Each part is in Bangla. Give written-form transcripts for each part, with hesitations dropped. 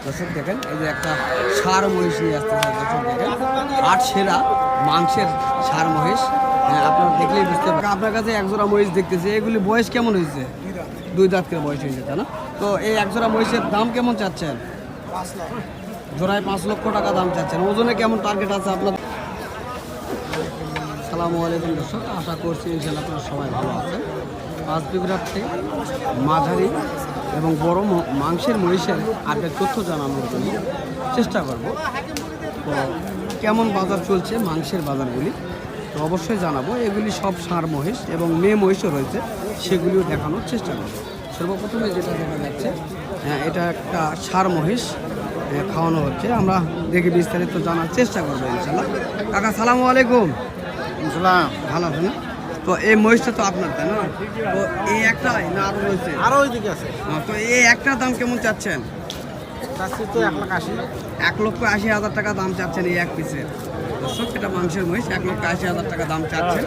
দর্শক দেখেন এই যে একটা ষাঁড় মহিষ নিয়ে আসতেছে। দর্শক দেখেন হাট সেরা মাংসের ষাঁড় মহিষ। হ্যাঁ, আপনারা দেখলেই বুঝতে পারবেন। আপনার কাছে একজোড়া মহিষ দেখতেছি, এগুলি বয়স কেমন হয়েছে? 2 দাঁত করে বয়স হয়েছে, তাই না? তো এই একজোড়া মহিষের দাম কেমন চাচ্ছেন? জোড়ায় 5 লক্ষ টাকা দাম চাচ্ছেন। ওজনে কেমন টার্গেট আছে আপনার? আসসালামু আলাইকুম দর্শক, আশা করছি ইনশাআল্লাহ আপনারা সবাই ভালো আছেন। পাঁচ বিঘার থেকে মাঝারি এবং বড় মাংসের মহিষের আপডেট তথ্য জানানোর জন্য চেষ্টা করব। তো কেমন বাজার চলছে মাংসের বাজারগুলি তো অবশ্যই জানাবো। এগুলি সব ষাঁড় মহিষ এবং মেয়ে মহিষও রয়েছে, সেগুলিও দেখানোর চেষ্টা করব। সর্বপ্রথমে যেটা দেখা যাচ্ছে, এটা একটা ষাঁড় মহিষ খাওয়ানো হচ্ছে। আমরা দেখে বিস্তারিত জানার চেষ্টা করবো ইনশাআল্লাহ। কাকা সালামু আলাইকুম। সালাম। ভালো আছেন? তো এই মহিষটা তো আপনার, তাই না? তো এই একটাই না আরো রয়েছে? আরো ওইদিকে আছে। তো এই একটার দাম কেমন চাচ্ছেন? চাচ্ছি তো 1,80,000। 1,80,000 টাকা দাম চাচ্ছেন এই এক পিসের। দর্শক, এটা মাংসের মহিষ, 1,80,000 টাকা দাম চাচ্ছে।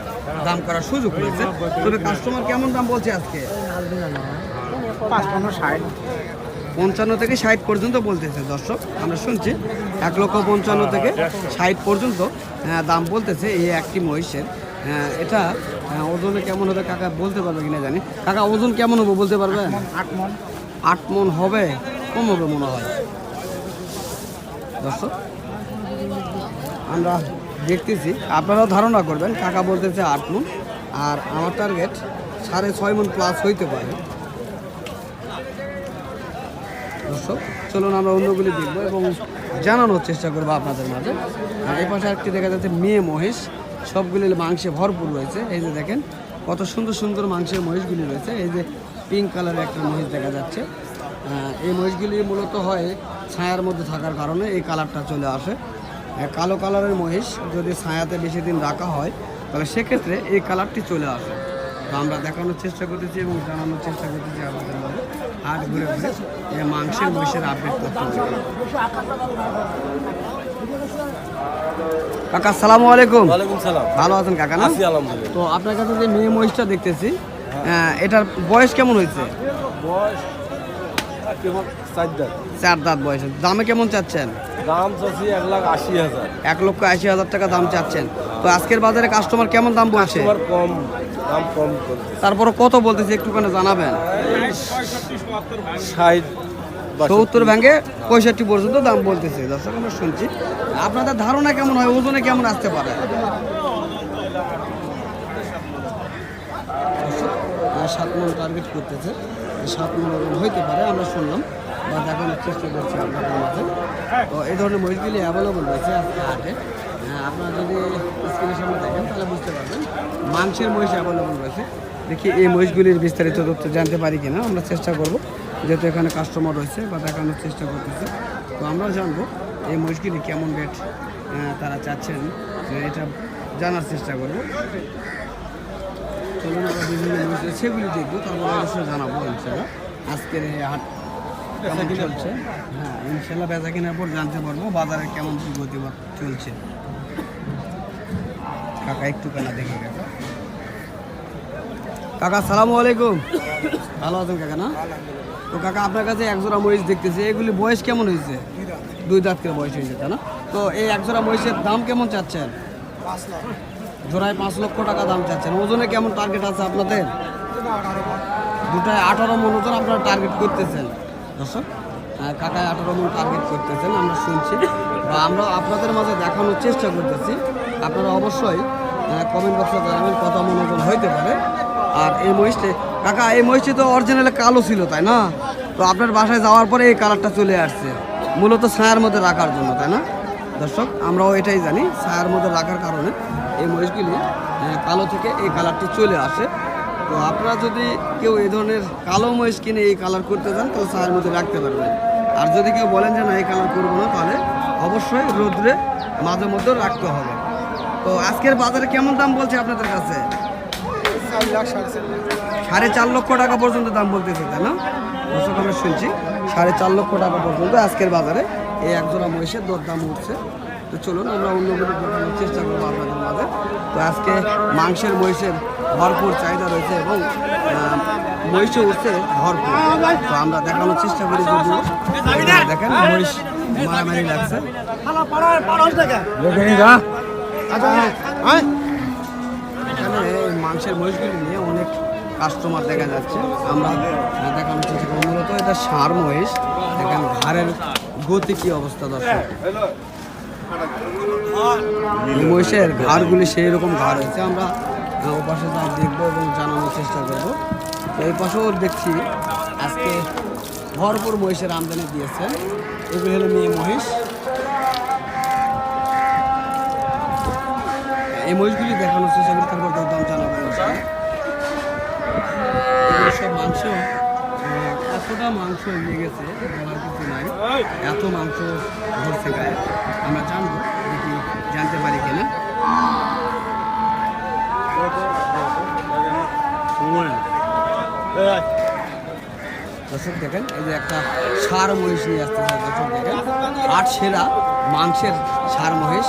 দাম করার সুযোগ রয়েছে, তবে কাস্টমার কেমন দাম বলছে আজকে? 55-60। 55 থেকে 60 পর্যন্ত বলতেছে। দর্শক, আমরা শুনছি 1,55,000 থেকে 60 পর্যন্ত দাম বলতেছে এই একটি মহিষের। এটা ওজনে কেমন হবে কাকা বলতে পারবে কিনা জানি। কাকা ওজন কেমন হবে বলতে পারবেন? 8 মণ। 8 মণ হবে, কম হবে মনে হয়। দর্শক, আমরা দেখতেছি, আপনারাও ধারণা করবেন। কাকা বলতেছে 8 মণ, আর আমার টার্গেট 6.5 মণ প্লাস হইতে পারে। দর্শক, চলুন আমরা অন্যগুলি দেখবো এবং জানানোর চেষ্টা করবো আপনাদের মাঝে। আর এই পাশে একটি দেখা যাচ্ছে মেয়ে মহিষ, সবগুলি মাংসে ভরপুর রয়েছে। এই যে দেখেন কত সুন্দর সুন্দর মাংসের মহিষগুলি রয়েছে। এই যে পিঙ্ক কালারের একটা মহিষ দেখা যাচ্ছে। এই মহিষগুলি মূলত হয় ছায়ার মধ্যে থাকার কারণে এই কালারটা চলে আসে। কালো কালারের মহিষ যদি ছায়াতে বেশি দিন রাখা হয় তাহলে সেক্ষেত্রে এই কালারটি চলে আসে। তো আমরা দেখানোর চেষ্টা করতেছি এবং জানানোর চেষ্টা করতেছি আপনাদের মধ্যে হাট ঘুরে ঘুরে এই মাংসের মহিষের আপডেট করতে। কাকা আসসালামু আলাইকুম। ওয়ালাইকুম সালাম। ভালো আছেন কাকা? না, আছি আলহামদুলিল্লাহ। তো আপনার কাছে যে মেয়ে মহিষটা দেখতেছি, এটার বয়স কেমন হয়েছে? বয়স কেমন? 4 দাঁত। 4 দাঁত বয়স। দামে কেমন চাচ্ছেন? দাম চাচ্ছি 1,80,000। 1,80,000 টাকা দাম চাচ্ছেন। তো আজকের বাজারে কাস্টমার কেমন দাম বলছে? তোমার কম দাম, কম করতে। তারপরে কত বলতেছে একটুখানি জানাবেন। 60 70 ভেঙে 65 পর্যন্ত দাম বলতেছে। দর্শক, আমরা শুনছি। আপনাদের ধারণা কেমন হয়, ওজনে কেমন আসতে পারে? 7 মণ টার্গেট করতেছে, 7 মণ ওজন হইতে পারে আমরা শুনলাম বা দেখানোর চেষ্টা করছি আপনাদের মাঝে। তো এই ধরনের মহিষগুলি অ্যাভেলেবল রয়েছে আজকে হাটে। আপনারা যদি স্ক্রিনের সামনে দেখেন তাহলে বুঝতে পারবেন মাংসের মহিষ অ্যাভেলেবল রয়েছে। দেখি এই মহিষগুলির বিস্তারিত তথ্য জানতে পারি কিনা, আমরা চেষ্টা করব, যেহেতু এখানে কাস্টমার রয়েছে বা দেখানোর চেষ্টা করতেছে। তো আমরা জানবো এই মহিষগুলি কেমন রেট তারা চাচ্ছেন, এটা জানার চেষ্টা করব। চলুন আমরা বিভিন্ন মহিষ সেগুলি দেখবো, তারপর অবশ্যই জানাবো ইনশাল্লাহ আজকের এই হাট কেমন চলছে। হ্যাঁ, ইনশাল্লাহ বেচা কেনার পর জানতে পারবো বাজারে কেমন কি গতিবাদ চলছে। কাকা একটু কেনা দেখি। কাকা আসসালামু আলাইকুম। ভালো আছেন কাকা? না, তো কাকা আপনার কাছে একজোড়া মহিষ দেখতেছি, এগুলি বয়স কেমন হয়েছে? 2 দাঁত করে বয়স হয়েছে, তাই না? তো এই একজোড়া মহিষের দাম কেমন চাচ্ছেন? 5 লাখ। জোড়ায় 5 লক্ষ টাকা দাম চাচ্ছেন। ওজনে কেমন টার্গেট আছে আপনাদের? দুটায় 18 মণ ওজন আপনারা টার্গেট করতেছেন। দর্শক, কাকায় 18 মণ টার্গেট করতেছেন আমরা শুনছি বা আমরা আপনাদের মাঝে দেখানোর চেষ্টা করতেছি। আপনারা অবশ্যই কমেন্ট বক্সে জানাবেন কত মণ ওজন হইতে পারে। আর এই মহিষটি কাকা, এই মহিষটি তো অরিজিনালে কালো ছিল, তাই না? তো আপনার বাসায় যাওয়ার পরে এই কালারটা চলে আসছে, মূলত ছায়ার মধ্যে রাখার জন্য, তাই না? দর্শক, আমরাও এটাই জানি, ছায়ার মধ্যে রাখার কারণে এই মহিষগুলি কালো থেকে এই কালারটি চলে আসে। তো আপনারা যদি কেউ এই ধরনের কালো মহিষ কিনে এই কালার করতে চান তাহলে ছায়ার মধ্যে রাখতে পারবেন। আর যদি কেউ বলেন যে না এই কালার করবো না, তাহলে অবশ্যই রোদ্রে মাঝে মধ্যে রাখতে হবে। তো আজকের বাজারে কেমন দাম বলছে আপনাদের কাছে? 4.5 লক্ষ টাকা পর্যন্ত দাম বলতেছে, তাই না? দর্শক, আমরা শুনছি 4.5 লক্ষ টাকা পর্যন্ত আজকের বাজারে এই একজোড়া মহিষের দরদাম উঠছে। তো চলুন আমরা অন্যগুলো দেখানোর চেষ্টা করবো আপনাদের মাঝে। তো আজকে মাংসের মহিষের ভরপুর চাহিদা রয়েছে এবং মহিষে উঠছে ভরপুর। তো আমরা দেখানোর চেষ্টা করি যদিও দেখেন মহিষ মারামারি লাগছে। এখানে এই মাংসের মহিষগুলি নিয়ে অনেক কাস্টমার দেখা যাচ্ছে। আমরা দেখানোর চেষ্টা করি। মূলত এটা ষাঁড় মহিষ। দেখেন ঘাড়ের গতি কি অবস্থা দর্শক। এই মহিষের ঘাড়গুলি সেই রকম ঘাড় হয়েছে। আমরা ও পাশে যা দেখবো এবং জানানোর চেষ্টা করবো। তো এই পাশেও দেখছি আজকে ভরপুর মহিষের আমদানি দিয়েছেন। এগুলি হলো মেয়ে মহিষ। এই মহিষগুলি দেখানোর চেষ্টা করি, তারপর দাম জানাবো। সব মাংস এতটা মাংস নিয়ে গেছে বলার কিছু নাই, এত মাংস ধরছে গায়ে। আমরা জানবো দেখি জানতে পারি কিনা। দর্শক দেখেন এই যে একটা ষাঁড় মহিষ নিয়ে আসতে হয়। দর্শক দেখেন আট সেরা মাংসের ষাঁড় মহিষ।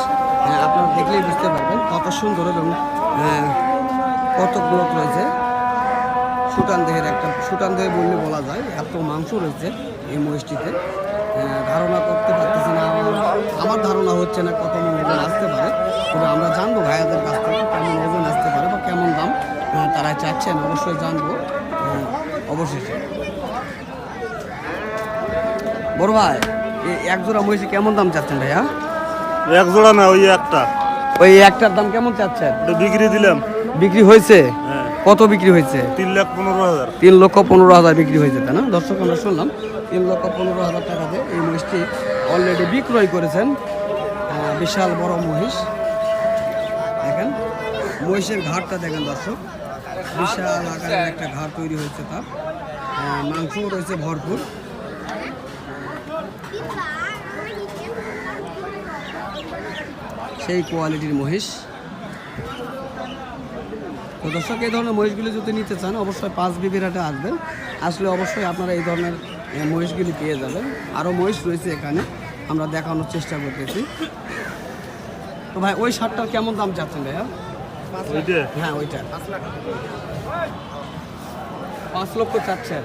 আপনারা দেখলেই বুঝতে পারবেন কত সুন্দর এবং কত গ্রোথ রয়েছে। সুটান দেহে বললে বলা যায়, এত মাংস রয়েছে এই মহিষটিতে। ধারণা করতে পারতেছি না, আমার ধারণা হচ্ছে না কত মন ওজন আসতে পারে। তবে আমরা জানবো ভাইয়াদের কাছ থেকে কেমন ওজন আসতে পারে বা কেমন দাম তারা চাচ্ছেন, অবশ্যই জানবো অবশেষে। বড় ভাই এক জোড়া মহিষে কেমন দাম চাচ্ছেন ভাইয়া? এক জোড়া না, ওই একটা। ওই একটার দাম কেমন চাচ্ছেন? বিক্রি দিলাম। বিক্রি হয়েছে? কত বিক্রি হয়েছে? 3,15,000। 3,15,000 বিক্রি হয়েছে, তাই না? দর্শক আমরা শুনলাম 3,15,000 টাকাতে এই মহিষটি অলরেডি বিক্রয় করেছেন। বিশাল বড় মহিষ। দেখেন মহিষের ঘাটটা দেখেন দর্শক, বিশাল আকারের একটা ঘাট তৈরি হয়েছে তার। মাংসও রয়েছে ভরপুর। সেই কোয়ালিটির মহিষ। তো দর্শক এই ধরনের মহিষগুলি যদি নিতে চান অবশ্যই 5 বিবির হাটে আসবেন। আসলে অবশ্যই আপনারা এই ধরনের মহিষগুলি পেয়ে যাবেন। আরও মহিষ রয়েছে এখানে, আমরা দেখানোর চেষ্টা করতেছি। তো ভাই ওই শার্টটার কেমন দাম চাচ্ছেন ভাইয়া? হ্যাঁ ওইটা 5 লক্ষ চাচ্ছেন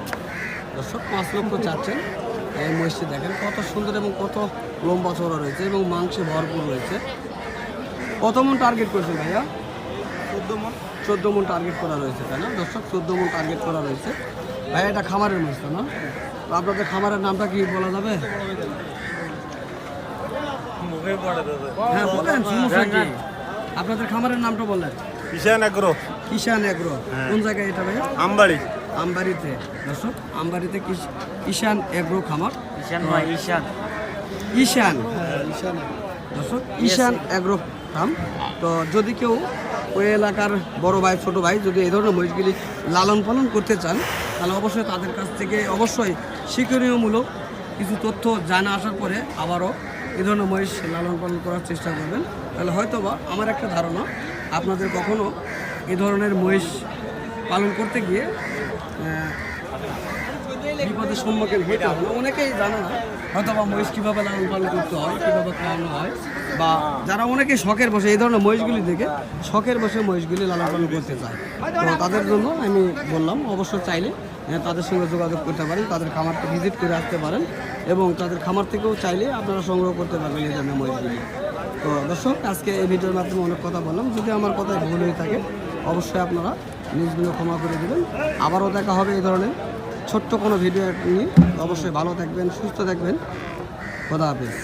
দর্শক, 5 লক্ষ চাচ্ছেন। এই মহিষটি দেখেন কত সুন্দর এবং কত লম্বা চওড়া রয়েছে এবং মাংসে ভরপুর রয়েছে। কত মন টার্গেট করছেন ভাইয়া? 14 মন টার্গেট করা রয়েছে, তাই না দর্শক? 14 মন টার্গেট করা রয়েছে। ভাইয়া এটা খামারের মহিষ না? তো আপনাদের খামারের নামটা কি বলা যাবে? হ্যাঁ বলেন, সমস্যা কি? আপনাদের খামারের নামটা বলেন। কিষান এগ্রো। কিষান এগ্রো। কোন জায়গায় এটা ভাইয়া? আমবাড়ি। আমবাড়িতে দর্শক, আমবাড়িতে কিষান এগ্রো খামার। ঈশান দর্শক, ঈশান এগ্রো ফার্ম। তো যদি কেউ ওই এলাকার বড় ভাই ছোট ভাই যদি এই ধরনের মহিষগুলি লালন পালন করতে চান তাহলে অবশ্যই তাদের কাছ থেকে অবশ্যই শিক্ষণীয়মূলক কিছু তথ্য জানা আসার পরে আবারও এই ধরনের মহিষ লালন পালন করার চেষ্টা করবেন। তাহলে হয়তোবা আমার একটা ধারণা আপনাদের কখনো এই ধরনের মহিষ পালন করতে গিয়ে বিপদের সম্মুখীন হতে হবে না। অনেকেই জানে না হয়তোবা মহিষ কীভাবে লালন পালন করতে হয়, কীভাবে খাওয়ানো হয়, বা যারা অনেকে শখের বসে এই ধরনের মহিষগুলি দেখে শখের বসে মহিষগুলি লালন পালন করতে চায়। তো তাদের জন্য আমি বললাম অবশ্যই চাইলে তাদের সঙ্গে যোগাযোগ করতে পারেন, তাদের খামারকে ভিজিট করে আসতে পারেন এবং তাদের খামার থেকেও চাইলে আপনারা সংগ্রহ করতে পারবেন এই ধরনের মহিষগুলি। তো দর্শক আজকে এই ভিডিওর মাধ্যমে অনেক কথা বললাম, যদি আমার কথায় ভুল হয়ে থাকে অবশ্যই আপনারা নিজগুলো ক্ষমা করে দেবেন। আবারও দেখা হবে এই ধরনের ছোট্ট কোনো ভিডিও নিয়ে। অবশ্যই ভালো থাকবেন, সুস্থ থাকবেন। খোদা হাফেজ।